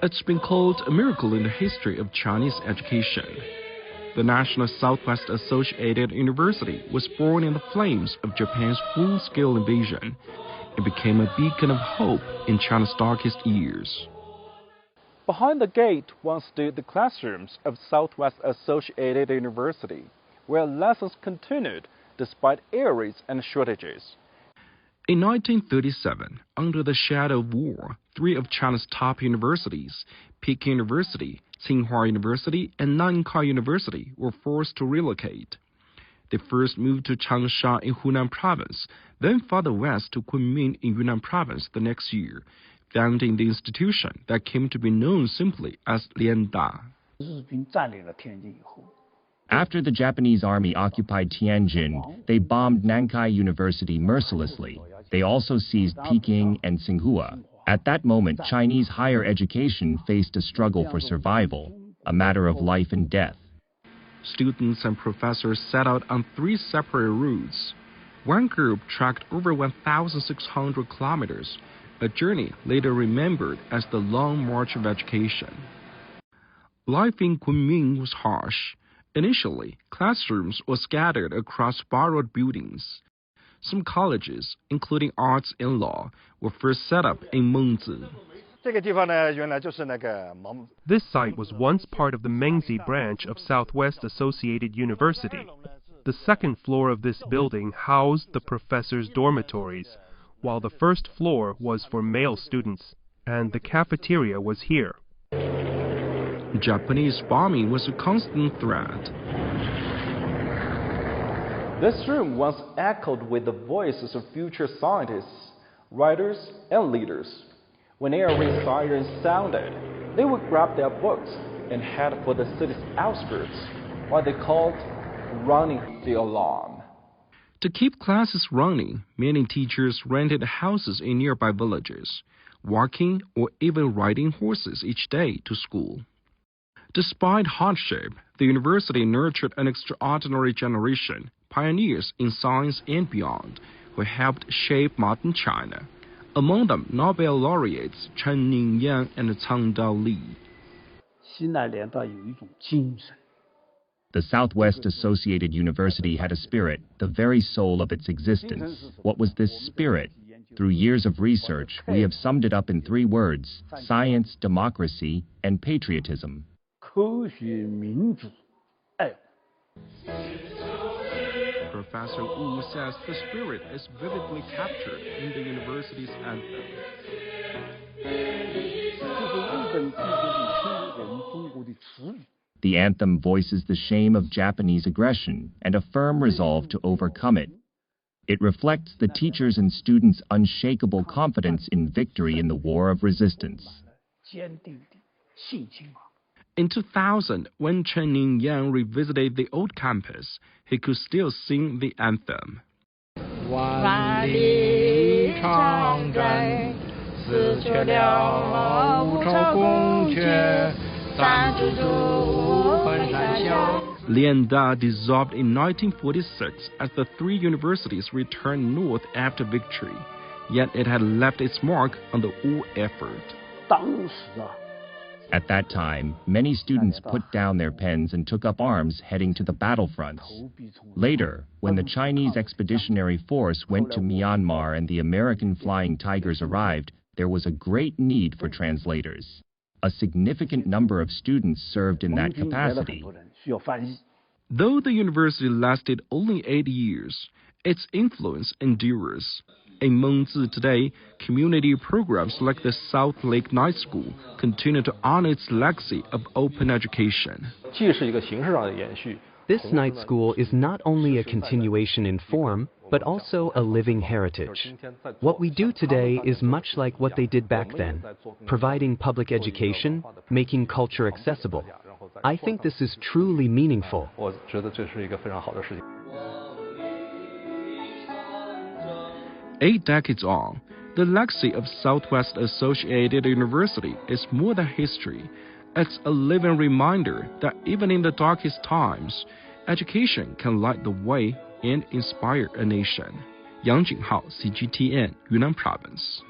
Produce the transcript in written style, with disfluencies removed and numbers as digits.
It's been called a miracle in the history of Chinese education. The National Southwest Associated University was born in the flames of Japan's full-scale invasion and became a beacon of hope in China's darkest years. Behind the gate once stood the classrooms of Southwest Associated University, where lessons continued despite air raids and shortages. In 1937, under the shadow of war, 3 of China's top universities, Peking University, Jinghao University, and Nankai University, were forced to relocate. They first moved to Changsha in Yunnan Province, then farther west to Kunming in Yunnan Province the next year, founding the institution that came to be known simply as Lianda. After the Japanese army occupied Tianjin, they bombed Nankai University mercilessly. They also seized Peking and Tsinghua. At that moment, Chinese higher education faced a struggle for survival, a matter of life and death. Students and professors set out on 3 separate routes. One group trekked over 1,600 kilometers, a journey later remembered as the Long March of Education. Life in Kunming was harsh. Initially, classrooms were scattered across borrowed buildings. Some colleges, including arts and law, were first set up in Mengzi. This site was once part of the Mengzi branch of Southwest Associated University. The second floor of this building housed the professors' dormitories, while the first floor was for male students, and the cafeteria was here. Japanese bombing was a constant threat. This room once echoed with the voices of future scientists, writers, and leaders. When air raid sirens sounded, they would grab their books and head for the city's outskirts, what they called running the alarm. To keep classes running, many teachers rented houses in nearby villages, walking or even riding horses each day to school. Despite hardship, the university nurtured an extraordinary generation, pioneers in science and beyond, who helped shape modern China. Among them, Nobel laureates Chen Ningyan and Cang Dao Li. The Southwest Associated University had a spirit, the very soul of its existence. What was this spirit? Through years of research, we have summed it up in 3 words: science, democracy, and patriotism. Professor Wu says the spirit is vividly captured in the university's anthem. The anthem voices the shame of Japanese aggression and a firm resolve to overcome it. It reflects the teachers' and students' unshakable confidence in victory in the war of resistance. In 2000, when Chen Ningyan revisited the old campus, he could still sing the anthem. Lianda dissolved in 1946 as the 3 universities returned north after victory, yet it had left its mark on the whole effort. At that time, many students put down their pens and took up arms heading to the battlefronts. Later, when the Chinese Expeditionary Force went to Myanmar and the American Flying Tigers arrived, there was a great need for translators. A significant number of students served in that capacity. Though the university lasted only 8 years, its influence endures. In Mengzi today, community programs like the South Lake Night School continue to honor its legacy of open education. This night school is not only a continuation in form, but also a living heritage. What we do today is much like what they did back then, providing public education, making culture accessible. I think this is truly meaningful. 8 decades on, the legacy of Southwest Associated University is more than history. It's a living reminder that even in the darkest times, education can light the way and inspire a nation. Jinghao, CGTN, Yunnan Province.